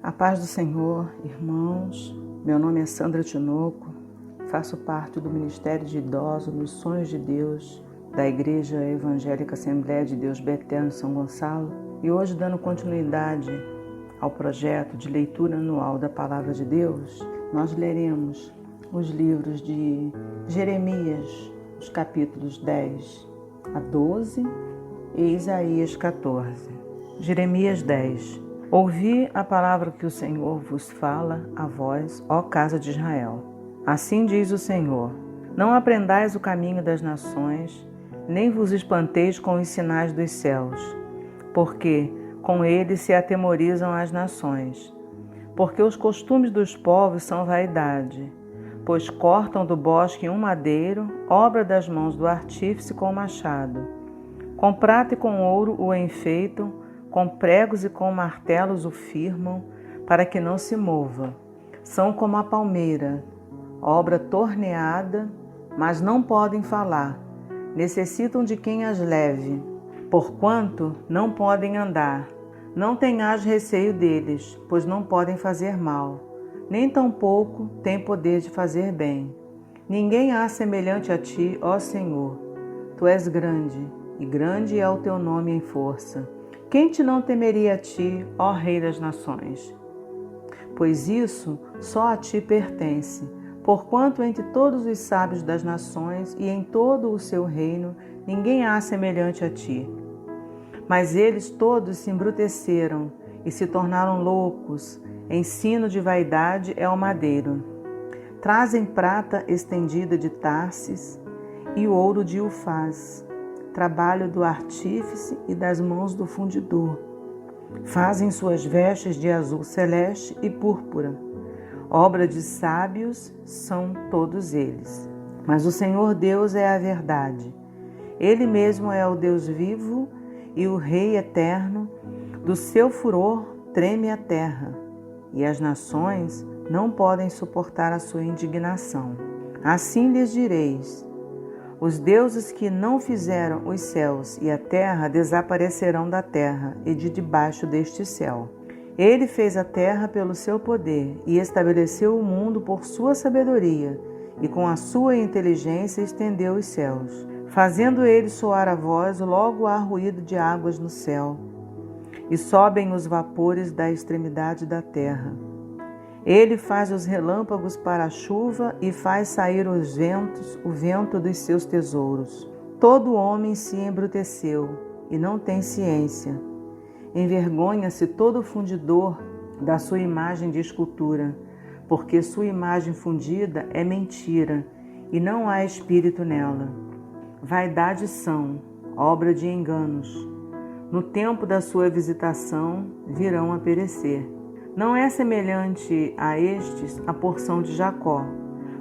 A paz do Senhor, irmãos. Meu nome é Sandra Tinoco, faço parte do Ministério de Idosos nos Sonhos de Deus da Igreja Evangélica Assembleia de Deus Betel em São Gonçalo, e hoje, dando continuidade ao projeto de leitura anual da Palavra de Deus, nós leremos os livros de Jeremias, os capítulos 10 a 12 e Isaías 14. Jeremias 10. Ouvi a palavra que o Senhor vos fala a vós, ó casa de Israel. Assim diz o Senhor: não aprendais o caminho das nações, nem vos espanteis com os sinais dos céus, porque com eles se atemorizam as nações. Porque os costumes dos povos são vaidade, pois cortam do bosque um madeiro, obra das mãos do artífice com machado. Com prata e com ouro o enfeitam, com pregos e com martelos o firmam, para que não se mova. São como a palmeira, obra torneada, mas não podem falar. Necessitam de quem as leve, porquanto não podem andar. Não tenhas receio deles, pois não podem fazer mal, nem tampouco têm poder de fazer bem. Ninguém há semelhante a ti, ó Senhor. Tu és grande, e grande é o teu nome em força. Quem te não temeria a ti, ó Rei das Nações? Pois isso só a ti pertence, porquanto entre todos os sábios das nações e em todo o seu reino ninguém há semelhante a ti. Mas eles todos se embruteceram e se tornaram loucos, ensino de vaidade é o madeiro. Trazem prata estendida de Tarsis e ouro de Ufaz, trabalho do artífice e das mãos do fundidor. Fazem suas vestes de azul celeste e púrpura. Obra de sábios são todos eles. Mas o Senhor Deus é a verdade. Ele mesmo é o Deus vivo e o Rei eterno. Do seu furor treme a terra, e as nações não podem suportar a sua indignação. Assim lhes direis: os deuses que não fizeram os céus e a terra desaparecerão da terra e de debaixo deste céu. Ele fez a terra pelo seu poder e estabeleceu o mundo por sua sabedoria, e com a sua inteligência estendeu os céus. Fazendo ele soar a voz, logo há ruído de águas no céu, e sobem os vapores da extremidade da terra. Ele faz os relâmpagos para a chuva e faz sair os ventos, o vento dos seus tesouros. Todo homem se embruteceu e não tem ciência. Envergonha-se todo fundidor da sua imagem de escultura, porque sua imagem fundida é mentira e não há espírito nela. Vaidades são, obra de enganos. No tempo da sua visitação virão a perecer. Não é semelhante a estes a porção de Jacó,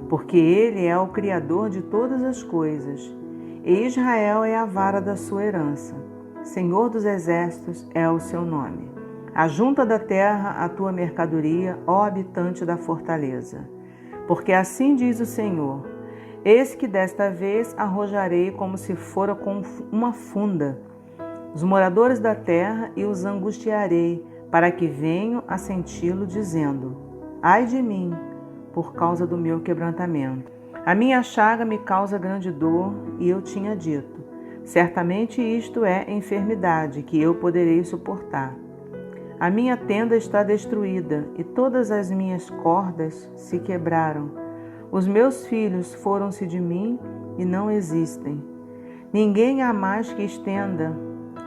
porque ele é o Criador de todas as coisas, e Israel é a vara da sua herança. Senhor dos exércitos é o seu nome. Ajunta da terra a tua mercadoria, ó habitante da fortaleza. Porque assim diz o Senhor: eis que desta vez arrojarei como se fora com uma funda os moradores da terra e os angustiarei, para que venham a senti-lo, dizendo: ai de mim, por causa do meu quebrantamento. A minha chaga me causa grande dor, e eu tinha dito: certamente isto é enfermidade, que eu poderei suportar. A minha tenda está destruída, e todas as minhas cordas se quebraram. Os meus filhos foram-se de mim e não existem. Ninguém há mais que estenda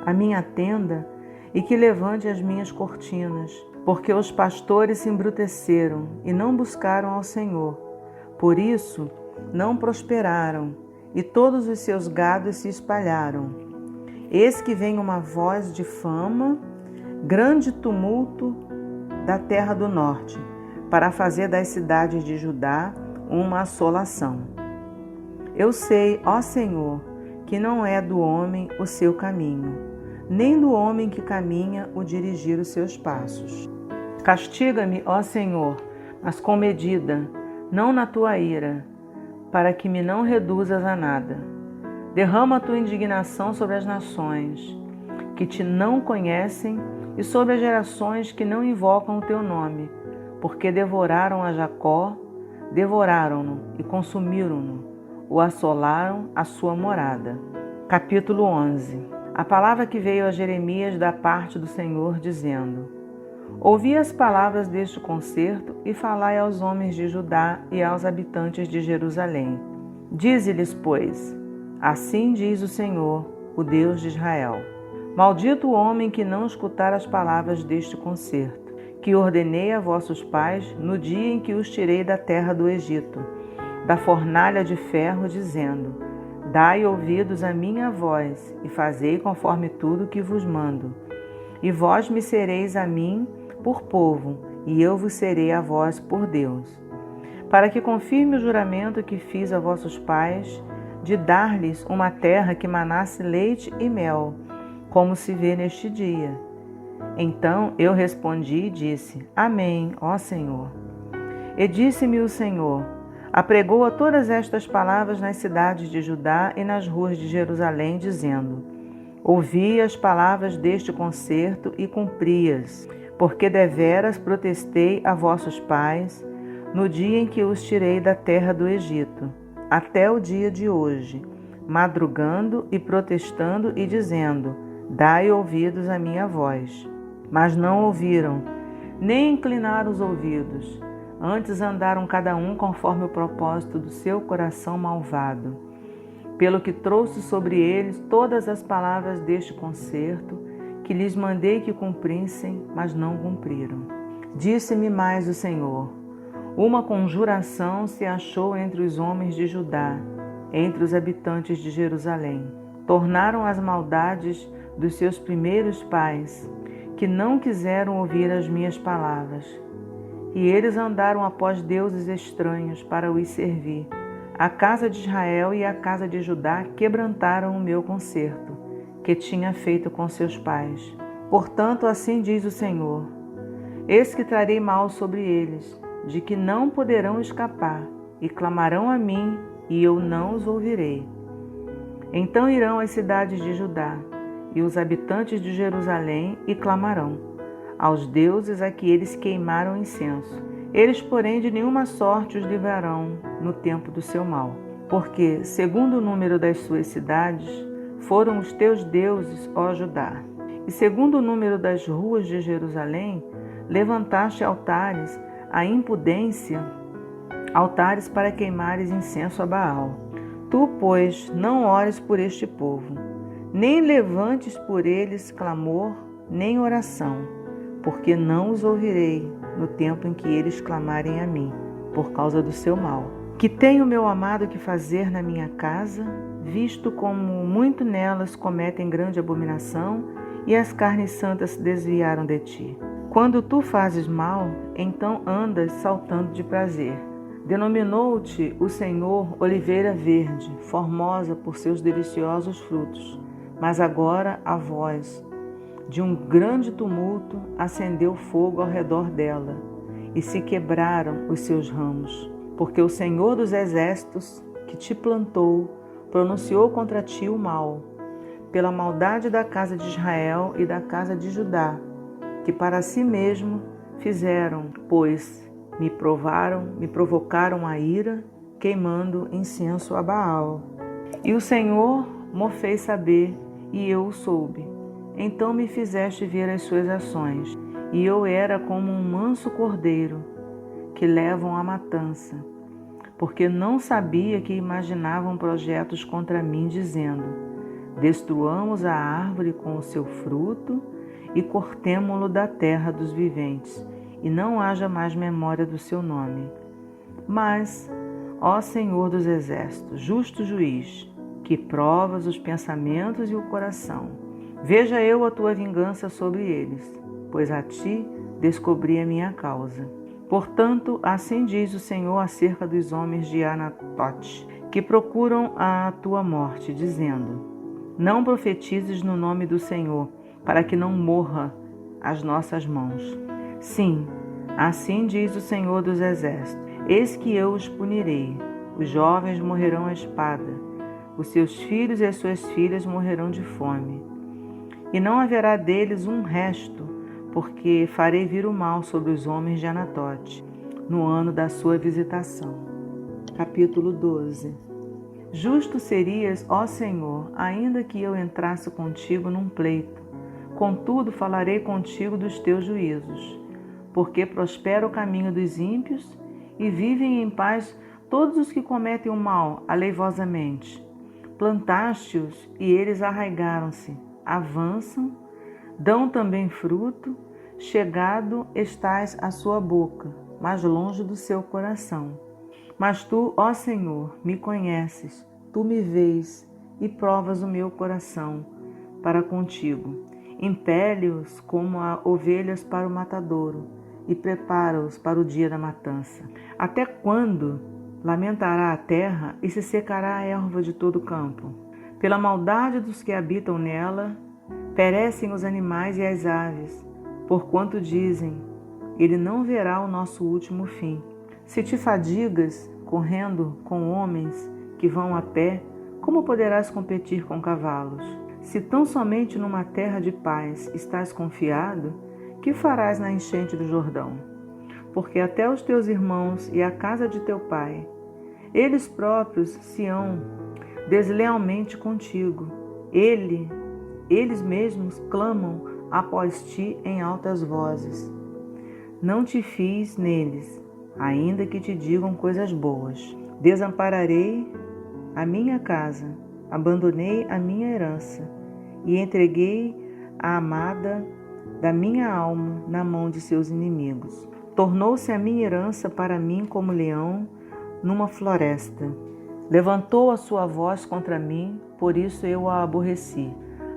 a minha tenda e que levante as minhas cortinas, porque os pastores se embruteceram e não buscaram ao Senhor. Por isso não prosperaram, e todos os seus gados se espalharam. Eis que vem uma voz de fama, grande tumulto da terra do norte, para fazer das cidades de Judá uma assolação. Eu sei, ó Senhor, que não é do homem o seu caminho, nem do homem que caminha o dirigir os seus passos. Castiga-me, ó Senhor, mas com medida, não na tua ira, para que me não reduzas a nada. Derrama a tua indignação sobre as nações, que te não conhecem e sobre as gerações que não invocam o teu nome, porque devoraram a Jacó, devoraram-no e consumiram-no, o assolaram a sua morada. Capítulo 11. A palavra que veio a Jeremias da parte do Senhor, dizendo: Ouvi as palavras deste concerto e falai aos homens de Judá e aos habitantes de Jerusalém. Dize-lhes, pois, assim diz o Senhor, o Deus de Israel: Maldito o homem que não escutar as palavras deste concerto, que ordenei a vossos pais no dia em que os tirei da terra do Egito, da fornalha de ferro, dizendo: Dai ouvidos à minha voz, e fazei conforme tudo que vos mando. E vós me sereis a mim por povo, e eu vos serei a vós por Deus. Para que confirme o juramento que fiz a vossos pais, de dar-lhes uma terra que manasse leite e mel, como se vê neste dia. Então eu respondi e disse: Amém, ó Senhor. E disse-me o Senhor: Apregoa todas estas palavras nas cidades de Judá e nas ruas de Jerusalém, dizendo: Ouvi as palavras deste concerto e cumpri-as, porque deveras protestei a vossos pais no dia em que os tirei da terra do Egito, até o dia de hoje, madrugando e protestando e dizendo: Dai ouvidos à minha voz. Mas não ouviram, nem inclinaram os ouvidos. Antes andaram cada um conforme o propósito do seu coração malvado. Pelo que trouxe sobre eles todas as palavras deste concerto, que lhes mandei que cumprissem, mas não cumpriram. Disse-me mais o Senhor: Uma conjuração se achou entre os homens de Judá, entre os habitantes de Jerusalém. Tornaram as maldades dos seus primeiros pais, que não quiseram ouvir as minhas palavras. E eles andaram após deuses estranhos para os servir. A casa de Israel e a casa de Judá quebrantaram o meu concerto, que tinha feito com seus pais. Portanto, assim diz o Senhor: Eis que trarei mal sobre eles, de que não poderão escapar, e clamarão a mim, e eu não os ouvirei. Então irão as cidades de Judá e os habitantes de Jerusalém e clamarão aos deuses a que eles queimaram incenso. Eles, porém, de nenhuma sorte os livrarão no tempo do seu mal. Porque, segundo o número das suas cidades, foram os teus deuses, ó Judá. E segundo o número das ruas de Jerusalém, levantaste altares à impudência, altares para queimares incenso a Baal. Tu, pois, não ores por este povo, nem levantes por eles clamor, nem oração, porque não os ouvirei no tempo em que eles clamarem a mim, por causa do seu mal. Que tem o meu amado que fazer na minha casa, visto como muito nelas cometem grande abominação, e as carnes santas se desviaram de ti. Quando tu fazes mal, então andas saltando de prazer. Denominou-te o Senhor oliveira verde, formosa por seus deliciosos frutos. Mas agora a voz de um grande tumulto acendeu fogo ao redor dela, e se quebraram os seus ramos, porque o Senhor dos exércitos, que te plantou, pronunciou contra ti o mal, pela maldade da casa de Israel e da casa de Judá, que para si mesmo fizeram, pois me provocaram a ira, queimando incenso a Baal. E o Senhor mo fez saber, e eu o soube. Então me fizeste ver as suas ações, e eu era como um manso cordeiro, que levam à matança, porque não sabia que imaginavam projetos contra mim, dizendo: destruamos a árvore com o seu fruto e cortemo-lo da terra dos viventes, e não haja mais memória do seu nome. Mas, ó Senhor dos exércitos, justo juiz, que provas os pensamentos e o coração, veja eu a tua vingança sobre eles, pois a ti descobri a minha causa. Portanto, assim diz o Senhor acerca dos homens de Anatote, que procuram a tua morte, dizendo: não profetizes no nome do Senhor, para que não morra as nossas mãos. Sim, assim diz o Senhor dos exércitos: eis que eu os punirei. Os jovens morrerão à espada, os seus filhos e as suas filhas morrerão de fome. E não haverá deles um resto, porque farei vir o mal sobre os homens de Anatote, no ano da sua visitação. Capítulo 12. Justo serias, ó Senhor, ainda que eu entrasse contigo num pleito. Contudo, falarei contigo dos teus juízos, porque prospera o caminho dos ímpios e vivem em paz todos os que cometem o mal aleivosamente. Plantaste-os e eles arraigaram-se, avançam, dão também fruto, chegado estás à sua boca, mas longe do seu coração. Mas tu, ó Senhor, me conheces, tu me vês e provas o meu coração para contigo. Impele-os como a ovelhas para o matadouro e prepara-os para o dia da matança. Até quando lamentará a terra e se secará a erva de todo o campo? Pela maldade dos que habitam nela, perecem os animais e as aves, porquanto dizem, ele não verá o nosso último fim. Se te fadigas correndo com homens que vão a pé, como poderás competir com cavalos? Se tão somente numa terra de paz estás confiado, que farás na enchente do Jordão? Porque até os teus irmãos e a casa de teu pai, eles próprios se hão deslealmente contigo. Eles mesmos clamam após ti em altas vozes. Não te fies neles, ainda que te digam coisas boas. Desampararei a minha casa, abandonei a minha herança e entreguei a amada da minha alma na mão de seus inimigos. Tornou-se a minha herança para mim como leão numa floresta. Levantou a sua voz contra mim, por isso eu a aborreci.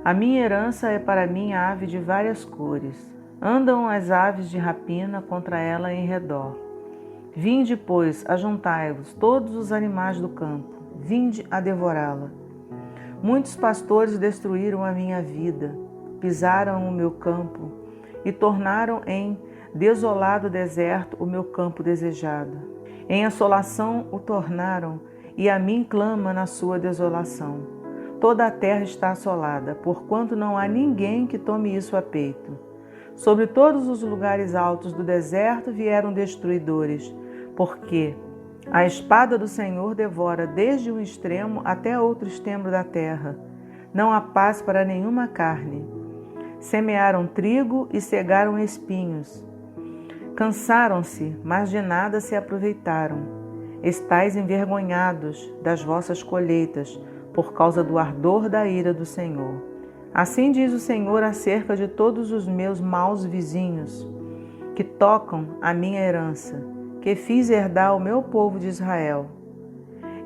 A minha herança é para mim ave de várias cores. Andam as aves de rapina contra ela em redor. Vinde, pois, ajuntai-vos, todos os animais do campo, vinde a devorá-la. Muitos pastores destruíram a minha vida, pisaram o meu campo e tornaram em desolado deserto o meu campo desejado. Em assolação o tornaram e a mim clama na sua desolação. Toda a terra está assolada, porquanto não há ninguém que tome isso a peito. Sobre todos os lugares altos do deserto vieram destruidores, porque a espada do Senhor devora desde um extremo até outro extremo da terra. Não há paz para nenhuma carne. Semearam trigo e cegaram espinhos. Cansaram-se, mas de nada se aproveitaram. Estais envergonhados das vossas colheitas, por causa do ardor da ira do Senhor. Assim diz o Senhor acerca de todos os meus maus vizinhos, que tocam a minha herança, que fiz herdar ao meu povo de Israel.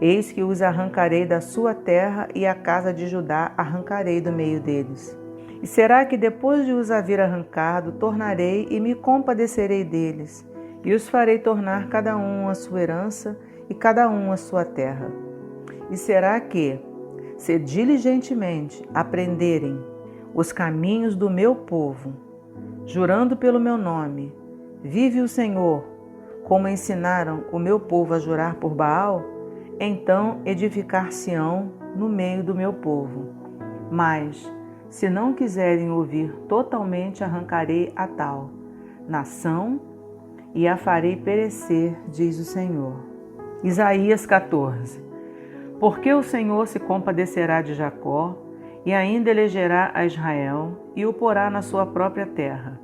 Eis que os arrancarei da sua terra e a casa de Judá arrancarei do meio deles. E será que depois de os haver arrancado, tornarei e me compadecerei deles, e os farei tornar cada um a sua herança e cada um a sua terra. E será que, se diligentemente aprenderem os caminhos do meu povo, jurando pelo meu nome, vive o Senhor, como ensinaram o meu povo a jurar por Baal, então edificar-se-ão no meio do meu povo. Mas, se não quiserem ouvir totalmente, arrancarei a tal nação e a farei perecer, diz o Senhor. Isaías 14. Porque o Senhor se compadecerá de Jacó e ainda elegerá a Israel e o porá na sua própria terra.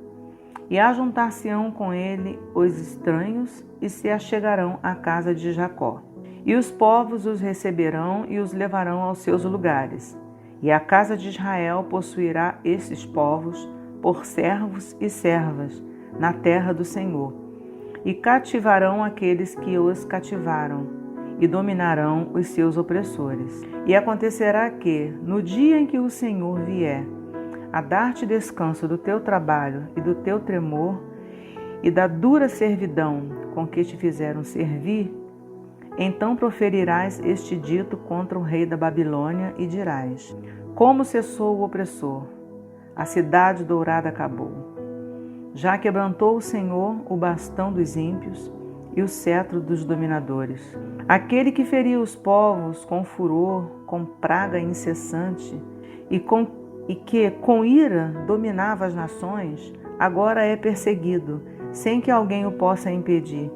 E ajuntar-se-ão com ele os estranhos e se achegarão à casa de Jacó. E os povos os receberão e os levarão aos seus lugares. E a casa de Israel possuirá esses povos por servos e servas na terra do Senhor. E cativarão aqueles que os cativaram, e dominarão os seus opressores. E acontecerá que, no dia em que o Senhor vier a dar-te descanso do teu trabalho e do teu tremor e da dura servidão com que te fizeram servir, então proferirás este dito contra o rei da Babilônia e dirás: como cessou o opressor, a cidade dourada acabou. Já quebrantou o Senhor o bastão dos ímpios e o cetro dos dominadores. Aquele que feria os povos com furor, com praga incessante, e que com ira dominava as nações, agora é perseguido, sem que alguém o possa impedir.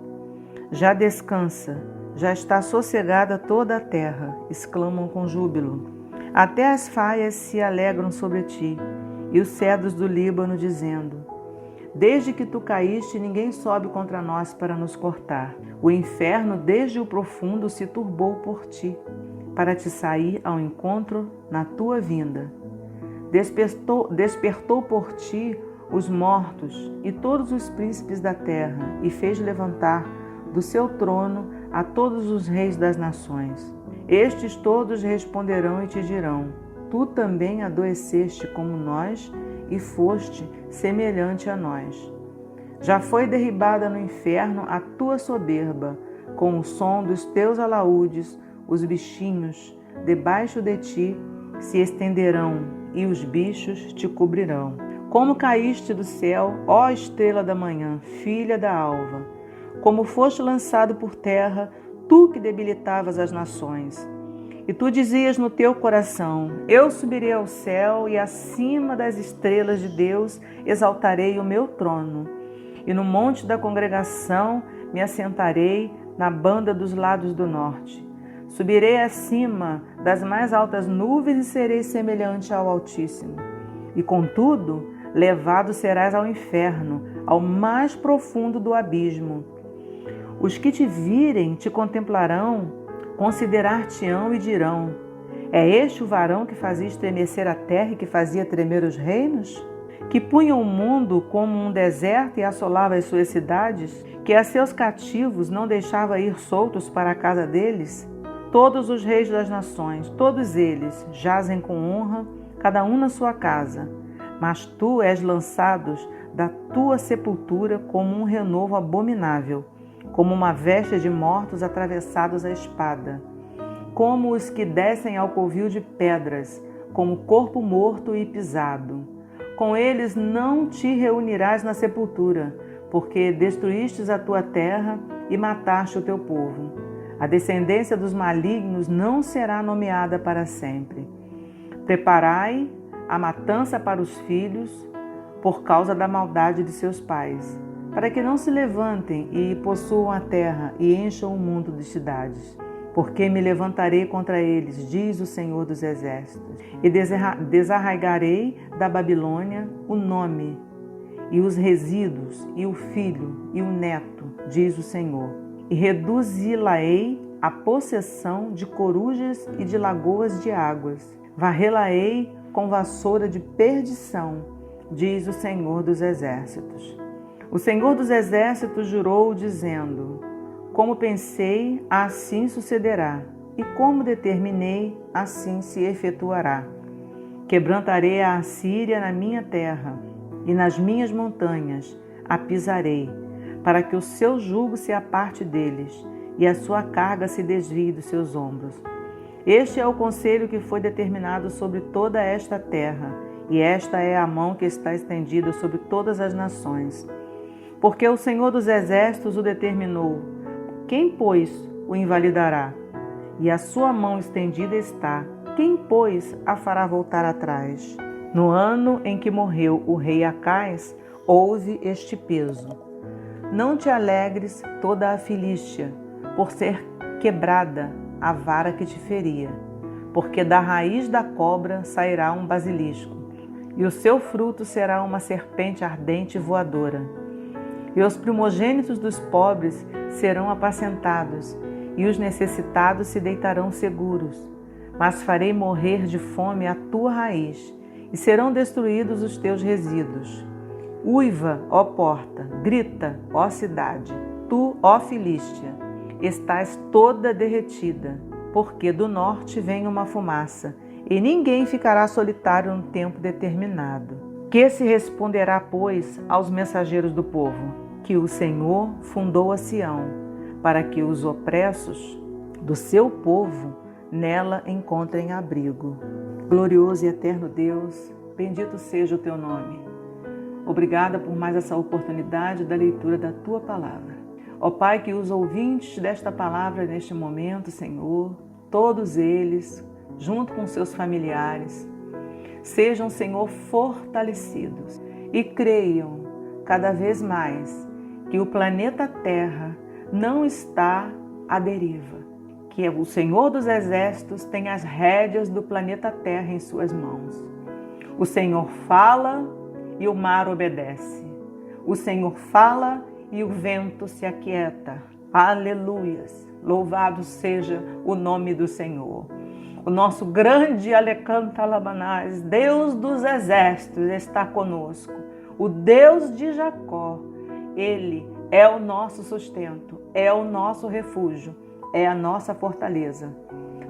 Já descansa, já está sossegada toda a terra, exclamam com júbilo. Até as faias se alegram sobre ti, e os cedros do Líbano, dizendo: desde que tu caíste, ninguém sobe contra nós para nos cortar. O inferno, desde o profundo, se turbou por ti, para te sair ao encontro na tua vinda. Despertou por ti os mortos e todos os príncipes da terra, e fez levantar do seu trono a todos os reis das nações. Estes todos responderão e te dirão: tu também adoeceste como nós e foste semelhante a nós. Já foi derribada no inferno a tua soberba, com o som dos teus alaúdes, os bichinhos debaixo de ti se estenderão e os bichos te cobrirão. Como caíste do céu, ó estrela da manhã, filha da alva, como foste lançado por terra, tu que debilitavas as nações. E tu dizias no teu coração: eu subirei ao céu e acima das estrelas de Deus exaltarei o meu trono. E no monte da congregação me assentarei na banda dos lados do norte. Subirei acima das mais altas nuvens e serei semelhante ao Altíssimo. E contudo, levado serás ao inferno, ao mais profundo do abismo. Os que te virem te contemplarão, considerar-te-ão e dirão: é este o varão que fazia estremecer a terra e que fazia tremer os reinos? Que punha o mundo como um deserto e assolava as suas cidades? Que a seus cativos não deixava ir soltos para a casa deles? Todos os reis das nações, todos eles, jazem com honra, cada um na sua casa. Mas tu és lançado da tua sepultura como um renovo abominável, como uma veste de mortos atravessados à espada, como os que descem ao covil de pedras, como corpo morto e pisado. Com eles não te reunirás na sepultura, porque destruístes a tua terra e mataste o teu povo. A descendência dos malignos não será nomeada para sempre. Preparai a matança para os filhos, por causa da maldade de seus pais, para que não se levantem e possuam a terra e encham o mundo de cidades. Porque me levantarei contra eles, diz o Senhor dos Exércitos, e desarraigarei da Babilônia o nome, e os resíduos, e o filho, e o neto, diz o Senhor. E reduzi-la-ei a possessão de corujas e de lagoas de águas. Varrê-la-ei com vassoura de perdição, diz o Senhor dos Exércitos. O Senhor dos Exércitos jurou, dizendo: como pensei, assim sucederá, e como determinei, assim se efetuará. Quebrantarei a Assíria na minha terra, e nas minhas montanhas a pisarei, para que o seu jugo se aparte deles, e a sua carga se desvie dos seus ombros. Este é o conselho que foi determinado sobre toda esta terra, e esta é a mão que está estendida sobre todas as nações. Porque o Senhor dos Exércitos o determinou. Quem, pois, o invalidará? E a sua mão estendida está. Quem, pois, a fará voltar atrás? No ano em que morreu o rei Acais, houve este peso. Não te alegres toda a Filístia, por ser quebrada a vara que te feria, porque da raiz da cobra sairá um basilisco, e o seu fruto será uma serpente ardente e voadora. E os primogênitos dos pobres serão apacentados, e os necessitados se deitarão seguros. Mas farei morrer de fome a tua raiz, e serão destruídos os teus resíduos. Uiva, ó porta, grita, ó cidade, tu, ó Filístia, estás toda derretida, porque do norte vem uma fumaça, e ninguém ficará solitário no tempo determinado. Que se responderá, pois, aos mensageiros do povo? Que o Senhor fundou a Sião, para que os opressos do seu povo nela encontrem abrigo. Glorioso e eterno Deus, bendito seja o teu nome. Obrigada por mais essa oportunidade da leitura da tua palavra. Ó Pai, que os ouvintes desta palavra neste momento, Senhor, todos eles, junto com seus familiares, sejam, Senhor, fortalecidos e creiam cada vez mais que o planeta Terra não está à deriva, que o Senhor dos Exércitos tem as rédeas do planeta Terra em suas mãos. O Senhor fala e o mar obedece. O Senhor fala e o vento se aquieta. Aleluias! Louvado seja o nome do Senhor. O nosso grande Alecanta Labanás, Deus dos Exércitos, está conosco. O Deus de Jacó, Ele é o nosso sustento, é o nosso refúgio, é a nossa fortaleza.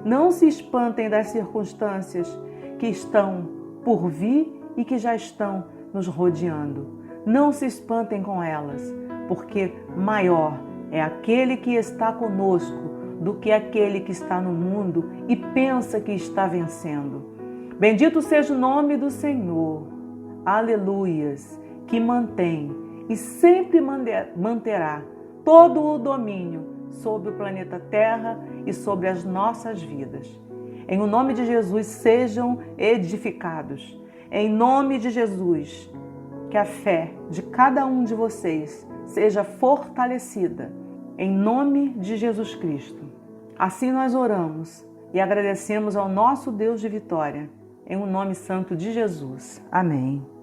Não se espantem das circunstâncias que estão por vir e que já estão nos rodeando. Não se espantem com elas, porque maior é aquele que está conosco do que aquele que está no mundo e pensa que está vencendo. Bendito seja o nome do Senhor, aleluias, que mantém e sempre manterá todo o domínio sobre o planeta Terra e sobre as nossas vidas. Em o nome de Jesus, sejam edificados. Em nome de Jesus, que a fé de cada um de vocês seja fortalecida. Em nome de Jesus Cristo. Assim nós oramos e agradecemos ao nosso Deus de vitória. Em o nome santo de Jesus. Amém.